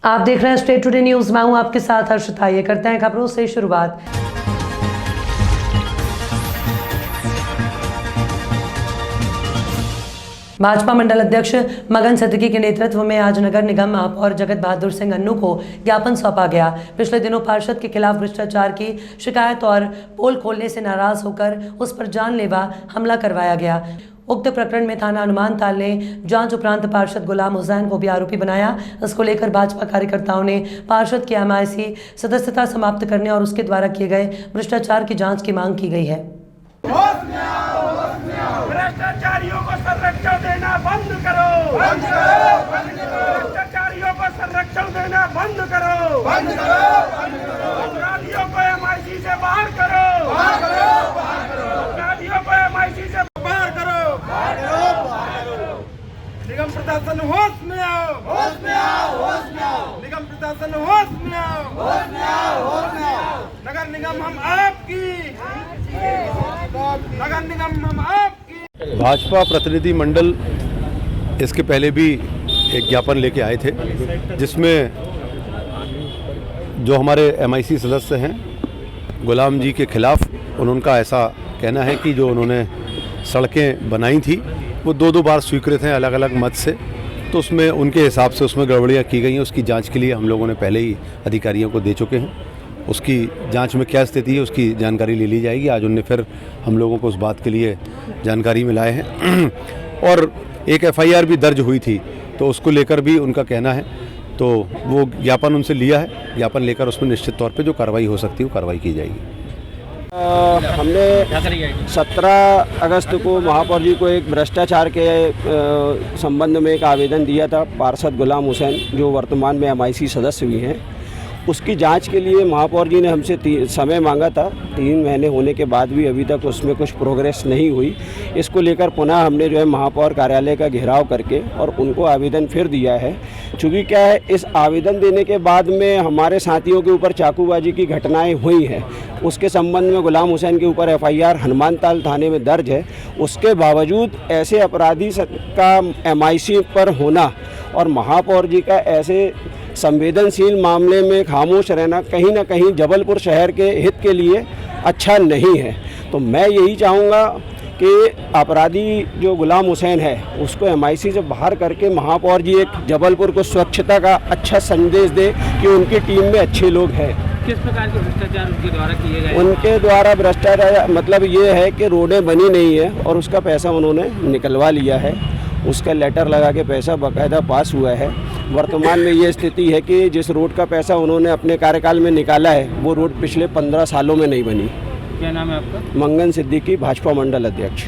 आप देख रहे हैं स्टेट टुडे न्यूज। मैं हूं आपके साथ हर्षिता। ये करते हैं खबरों से शुरुआत। भाजपा मंडल अध्यक्ष मगन सिद्दीकी के नेतृत्व में आज नगर निगम महापौर जगत बहादुर सिंह अन्नू को ज्ञापन सौंपा गया। पिछले दिनों पार्षद के खिलाफ भ्रष्टाचार की शिकायत और पोल खोलने से नाराज होकर उस पर जानलेवा हमला करवाया गया। उक्त प्रकरण में थाना हनुमान ताल ने जांच उपरांत पार्षद गुलाम हुसैन को भी आरोपी बनाया। इसको लेकर भाजपा कार्यकर्ताओं ने पार्षद की एमआईसी सदस्यता समाप्त करने और उसके द्वारा किए गए भ्रष्टाचार की जांच की मांग की गई है। भ्रष्टाचारियों को संरक्षण देना बंद करो, बंद करो, बंद करो। भ्रष्टाचारियों को संरक्षण देना बंद करो, बंद करो, बंद करो। अपराधियों को एमआईसी से बाहर करो, बाहर करो, बाहर करो। अपराधियों को एमआईसी से बाहर करो, बाहर करो, बाहर करो। निगम प्रशासन होश में आओ, होश में आओ, होश में आओ। निगम प्रशासन होश में आओ, होश में आओ, होश में आओ। नगर निगम हम आपकी, नगर निगम हम आपकी। भाजपा प्रतिनिधि मंडल इसके पहले भी एक ज्ञापन लेके आए थे, जिसमें जो हमारे एमआईसी सदस्य हैं गुलाम जी के खिलाफ उनका ऐसा कहना है कि जो उन्होंने सड़कें बनाई थी वो दो बार स्वीकृत हैं अलग अलग मत से, तो उसमें उनके हिसाब से उसमें गड़बड़ियाँ की गई हैं। उसकी जांच के लिए हम लोगों ने पहले ही अधिकारियों को दे चुके हैं। उसकी जांच में क्या स्थिति है उसकी जानकारी ले ली जाएगी। आज उनने फिर हम लोगों को उस बात के लिए जानकारी में लाए हैं और एक एफआईआर भी दर्ज हुई थी, तो उसको लेकर भी उनका कहना है, तो वो ज्ञापन उनसे लिया है। ज्ञापन लेकर उसमें निश्चित तौर पे जो कार्रवाई हो सकती है वो कार्रवाई की जाएगी। हमने 17 अगस्त को महापौर जी को एक भ्रष्टाचार के संबंध में एक आवेदन दिया था। पार्षद गुलाम हुसैन जो वर्तमान में एमआईसी सदस्य भी हैं, उसकी जांच के लिए महापौर जी ने हमसे समय मांगा था। 3 महीने होने के बाद भी अभी तक उसमें कुछ प्रोग्रेस नहीं हुई। इसको लेकर पुनः हमने जो है महापौर कार्यालय का घेराव करके और उनको आवेदन फिर दिया है। चूँकि क्या है, इस आवेदन देने के बाद में हमारे साथियों के ऊपर चाकूबाजी की घटनाएं हुई हैं। उसके संबंध में गुलाम हुसैन के ऊपर एफआईआर हनुमान ताल थाने में दर्ज है। उसके बावजूद ऐसे अपराधी का एमआईसी पर होना और महापौर जी का ऐसे संवेदनशील मामले में खामोश रहना कहीं ना कहीं जबलपुर शहर के हित के लिए अच्छा नहीं है। तो मैं यही चाहूँगा कि अपराधी जो गुलाम हुसैन है उसको एमआईसी से बाहर करके महापौर जी एक जबलपुर को स्वच्छता का अच्छा संदेश दे कि उनकी टीम में अच्छे लोग हैं। किस प्रकार के भ्रष्टाचार उनके द्वारा किए गए? उनके द्वारा भ्रष्टाचार मतलब ये है कि रोडें बनी नहीं है और उसका पैसा उन्होंने निकलवा लिया है। उसका लेटर लगा के पैसा बाकायदा पास हुआ है। वर्तमान में ये स्थिति है कि जिस रोड का पैसा उन्होंने अपने कार्यकाल में निकाला है वो रोड पिछले 15 सालों में नहीं बनी। क्या नाम है आपका? मंगन सिद्दीकी, भाजपा मंडल अध्यक्ष।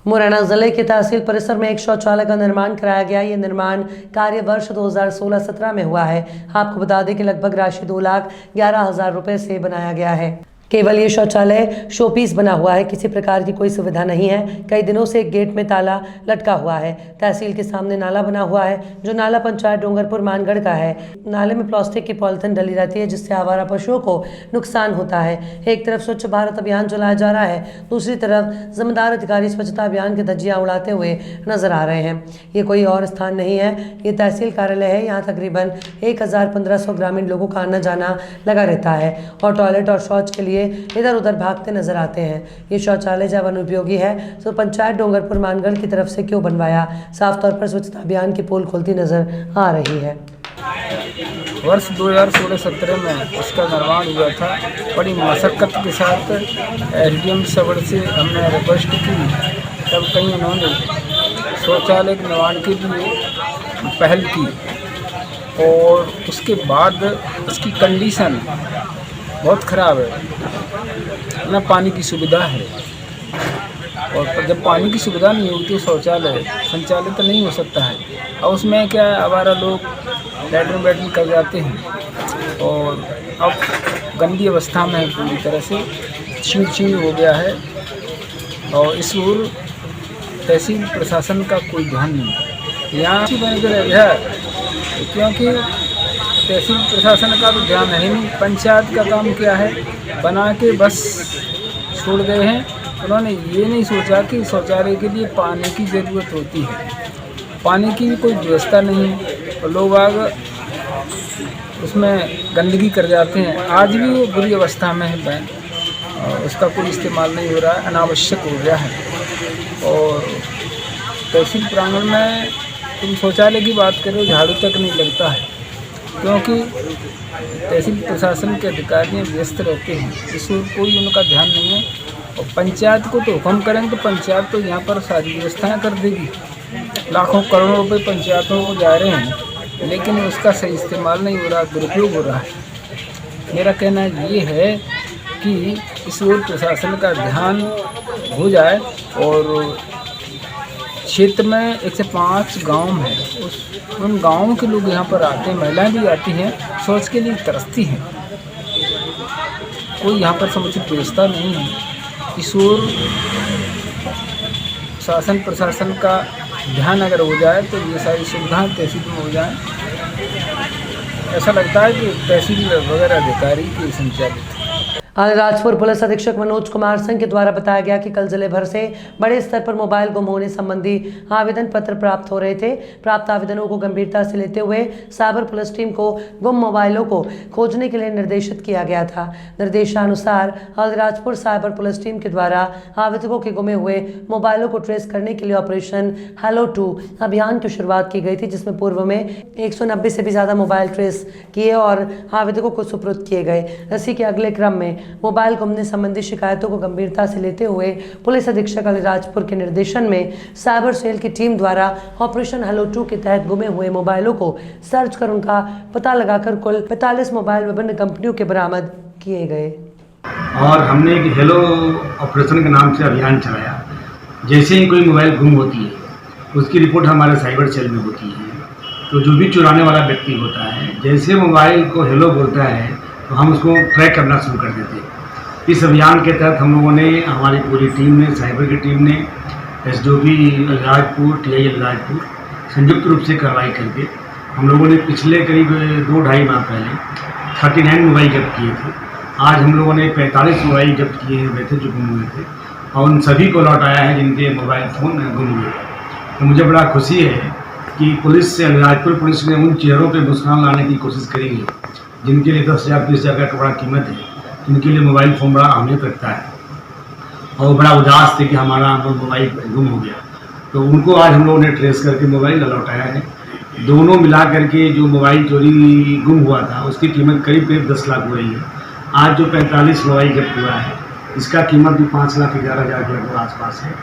मुरैना जिले के तहसील परिसर में एक शौचालय का निर्माण कराया गया। ये निर्माण कार्य वर्ष 2016-17 में हुआ है। आपको बता दें कि लगभग राशि 2,11,000 रुपए से बनाया गया है। केवल ये शौचालय शोपीस बना हुआ है, किसी प्रकार की कोई सुविधा नहीं है। कई दिनों से एक गेट में ताला लटका हुआ है। तहसील के सामने नाला बना हुआ है, जो नाला पंचायत डोंगरपुर मानगढ़ का है। नाले में प्लास्टिक की पॉलिथीन डली रहती है, जिससे आवारा पशुओं को नुकसान होता है। एक तरफ स्वच्छ भारत अभियान चलाया जा रहा है, दूसरी तरफ जिम्मेदार अधिकारी स्वच्छता अभियान के धज्जियां उड़ाते हुए नजर आ रहे हैं। ये कोई और स्थान नहीं है, ये तहसील कार्यालय है। यहाँ तकरीबन 1,1500 ग्रामीण लोगों का आना जाना लगा रहता है और टॉयलेट और शौच के लिए इधर उधर भागते नजर आते हैं। ये शौचालय जब अनुपयोगी है तो पंचायत डोंगरपुर मानगढ़ की तरफ से क्यों बनवाया? साफ तौर पर स्वच्छता अभियान की पोल खोलती नजर आ रही है। वर्ष 2016-17 में इसका निर्माण हुआ था। बड़ी मशक्कत के साथ एसडीएम सबर से हमने रिक्वेस्ट की, तब कहीं उन्होंने शौचालय के निर्माण के लिए पहल की और उसके बाद इसकी कंडीशन बहुत ख़राब है। ना पानी की सुविधा है और जब पानी की सुविधा नहीं होती तो शौचालय संचालित तो नहीं हो सकता है। और उसमें क्या है, आवारा लोग लैट्रिन कर जाते हैं और अब गंदी अवस्था में पूरी तरह से छीड़ हो गया है। और इस ओर तहसील प्रशासन का कोई ध्यान नहीं। यहाँ क्योंकि तहसील प्रशासन का तो ध्यान है नहीं। पंचायत का काम क्या है, बना के बस छोड़ गए हैं। उन्होंने ये नहीं सोचा कि शौचालय के लिए पानी की ज़रूरत होती है। पानी की भी कोई व्यवस्था नहीं है और लोग आग उसमें गंदगी कर जाते हैं। आज भी वो बुरी अवस्था में है बैंक, और उसका कोई इस्तेमाल नहीं हो रहा है, अनावश्यक हो गया है। और तहसील प्रांगण में तुम शौचालय की बात करो, झाड़ू तक नहीं लगता है, क्योंकि तहसील प्रशासन के अधिकारी व्यस्त रहते हैं, इस ओर कोई उनका ध्यान नहीं है। और पंचायत को तो हुक्म करेंगे तो पंचायत तो यहाँ पर सारी व्यवस्थाएँ कर देगी, लाखों करोड़ों रुपए पंचायतों को जा रहे हैं, लेकिन उसका सही इस्तेमाल नहीं हो रहा, दुरुपयोग हो रहा है। मेरा कहना ये है कि इस ओर प्रशासन का ध्यान हो जाए। और क्षेत्र में 1 से 5 गांव हैं, उन गांवों के लोग यहाँ पर आते हैं, महिलाएं भी आती हैं, शौच के लिए तरसती हैं। कोई यहाँ पर समुचित व्यवस्था नहीं है। इस ओर शासन प्रशासन का ध्यान अगर हो जाए तो ये सारी सुविधाएं तहसील में हो जाए। ऐसा लगता है कि तहसील वगैरह अधिकारी की संचालित। अलीराजपुर पुलिस अधीक्षक मनोज कुमार सिंह के द्वारा बताया गया कि कल जिले भर से बड़े स्तर पर मोबाइल गुम होने संबंधी आवेदन पत्र प्राप्त हो रहे थे। प्राप्त आवेदनों को गंभीरता से लेते हुए साइबर पुलिस टीम को गुम मोबाइलों को खोजने के लिए निर्देशित किया गया था। निर्देशानुसार अलीराजपुर साइबर पुलिस टीम के द्वारा आवेदकों के गुमे हुए मोबाइलों को ट्रेस करने के लिए ऑपरेशन हेलो 2 अभियान की शुरुआत की गई थी, जिसमें पूर्व में 190 से भी ज़्यादा मोबाइल ट्रेस किए और आवेदकों को सुपुर्द किए गए। इसी के अगले क्रम में मोबाइल गुमने संबंधी शिकायतों को गंभीरता से लेते हुए पुलिस अधीक्षक अलीराजपुर के निर्देशन में साइबर सेल की टीम द्वारा ऑपरेशन हेलो 2 के तहत गुमे हुए मोबाइलों को सर्च कर उनका पता लगाकर कुल 45 मोबाइल विभिन्न कंपनियों के बरामद किए गए। और हमने एक हेलो ऑपरेशन के नाम से अभियान चलाया। जैसे ही कोई मोबाइल गुम होती है उसकी रिपोर्ट हमारे साइबर सेल में होती है, तो जो भी चुराने वाला व्यक्ति होता है जैसे मोबाइल को हेलो बोलता है तो हम उसको ट्रैक करना शुरू कर देते हैं। इस अभियान के तहत हम लोगों ने, हमारी पूरी टीम ने, साइबर की टीम ने, एसडीओपी अलीराजपुर, टीआई अलीराजपुर संयुक्त रूप से कार्रवाई करके हम लोगों ने पिछले करीब 2-2.5 माह पहले 39 मोबाइल जब्त किए थे। आज हम लोगों ने 45 मोबाइल जब्त किए हुए थे जो गुम हुए थे, और उन सभी को लौटाया है जिनके मोबाइल फ़ोन गुम हुए। तो मुझे बड़ा खुशी है कि पुलिस से, अलीराजपुर पुलिस ने उन चेहरों पर मुस्कान लाने की कोशिश करी है जिनके लिए 10,000 20,000 का बड़ा कीमत है, जिनके लिए मोबाइल फ़ोन बड़ा अहमियत रखता है, और बड़ा उदास थे कि हमारा मोबाइल गुम हो गया। तो उनको आज हम लोगों ने ट्रेस करके मोबाइल लौटाया है। दोनों मिला करके जो मोबाइल चोरी गुम हुआ था उसकी कीमत करीब 10 लाख हो रही है। आज जो 45 मोबाइल जब्त हुआ है इसका कीमत भी 5,11,000 के लगभग आसपास है।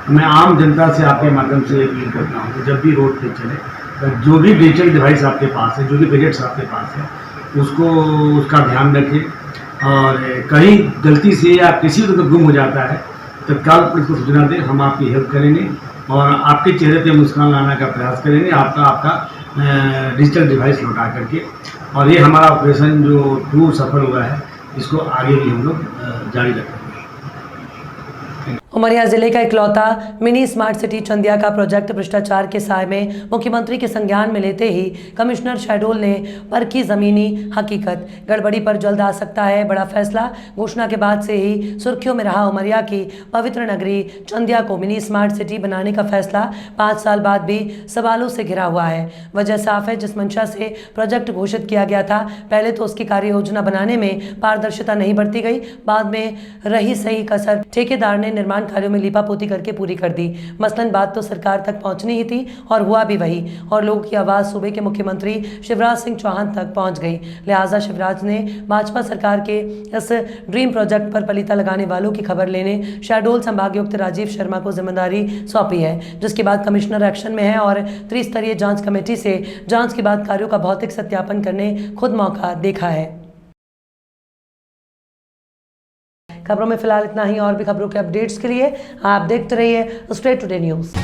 मैं आम जनता से आपके माध्यम से अपील करता हूँ कि जब भी रोड पर चले, जो भी डिजिटल डिवाइस आपके पास है, जो भी गैजेट्स आपके पास है, उसका ध्यान रखें। और कहीं गलती से या किसी को गुम हो जाता है तत्काल पुलिस को सूचना दें, हम आपकी हेल्प करेंगे और आपके चेहरे पे मुस्कान लाने का प्रयास करेंगे आपका डिजिटल डिवाइस लौटा करके। और ये हमारा ऑपरेशन जो 2 सफल हुआ है, इसको आगे भी हम लोग जारी रखेंगे। उमरिया जिले का इकलौता मिनी स्मार्ट सिटी चंदिया का प्रोजेक्ट भ्रष्टाचार के साए में मुख्यमंत्री के संज्ञान में लेते ही कमिश्नर शहडोल ने परखी जमीनी हकीकत। गड़बड़ी पर जल्द आ सकता है बड़ा फैसला। घोषणा के बाद से ही सुर्खियों में रहा उमरिया की पवित्र नगरी चंदिया को मिनी स्मार्ट सिटी बनाने का फैसला 5 साल बाद भी सवालों से घिरा हुआ है। वजह साफ है, जिस मंशा से प्रोजेक्ट घोषित किया गया था, पहले तो उसकी कार्य योजना बनाने में पारदर्शिता नहीं बरती गई, बाद में रही सही कसर ठेकेदार ने निर्माण कार्यों में लीपापोती करके पूरी कर दी। मसलन बात तो सरकार तक पहुंचनी ही थी और हुआ भी वही, और लोगों की आवाज़ सूबे के मुख्यमंत्री शिवराज सिंह चौहान तक पहुंच गई। लिहाजा शिवराज ने भाजपा सरकार के इस ड्रीम प्रोजेक्ट पर पलीता लगाने वालों की खबर लेने शहडोल संभागायुक्त राजीव शर्मा को जिम्मेदारी सौंपी है, जिसके बाद कमिश्नर एक्शन में है और त्रिस्तरीय जांच कमेटी से जांच के बाद कार्यों का भौतिक सत्यापन करने खुद मौका देखा है। खबरों में फिलहाल इतना ही। और भी खबरों के अपडेट्स के लिए आप देखते रहिए स्ट्रेट टुडे न्यूज़।